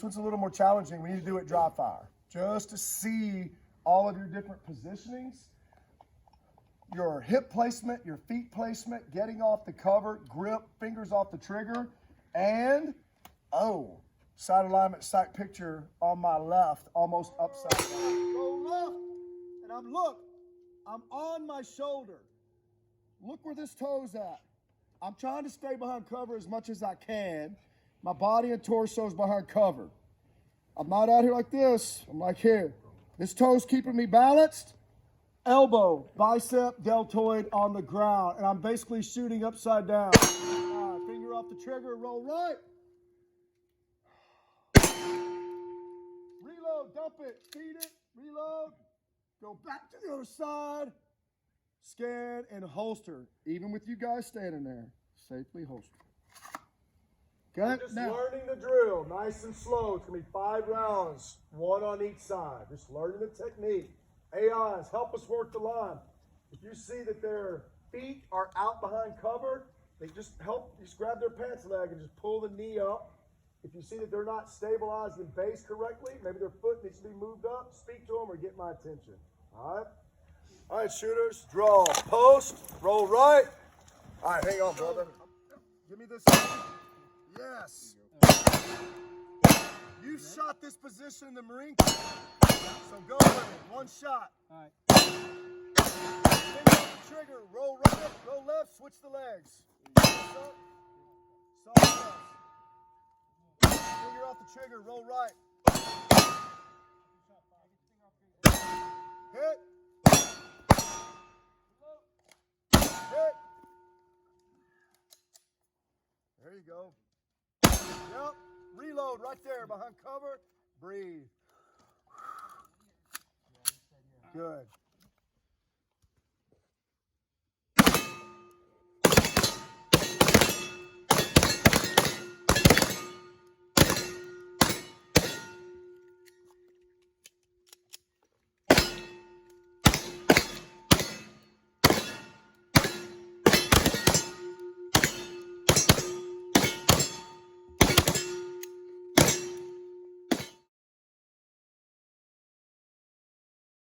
one's a little more challenging. We need to do it dry fire, just to see all of your different positionings, your hip placement, your feet placement, getting off the cover, grip, fingers off the trigger, and, oh, side alignment, sight picture on my left, almost upside down. Go left, and I'm on my shoulder. Look where this toe's at. I'm trying to stay behind cover as much as I can. My body and torso's behind cover. I'm not out here like this. I'm like here. This toe's keeping me balanced. Elbow, bicep, deltoid on the ground. And I'm basically shooting upside down. Finger off the trigger, roll right. Reload, dump it, feed it, reload. Go back to the other side. Scan and holster. Even with you guys standing there, safely holster. Got it? Just now. Learning the drill, nice and slow. It's going to be 5 rounds, 1 on each side. Just learning the technique. AIs, help us work the line. If you see that their feet are out behind cover, they just grab their pants leg and just pull the knee up. If you see that they're not stabilized in base correctly, maybe their foot needs to be moved up, speak to them or get my attention. All right? All right, shooters, draw, post, roll right. All right, hang on, brother. Give me this. Yes. You shot this position in the Marine Corps. So go with it. One shot. All right. Finger off the trigger. Roll right, roll left, switch the legs. Soft press. Finger off the trigger, roll right. Hit. Hit. There you go. Yep. Reload right there behind cover. Breathe. Good.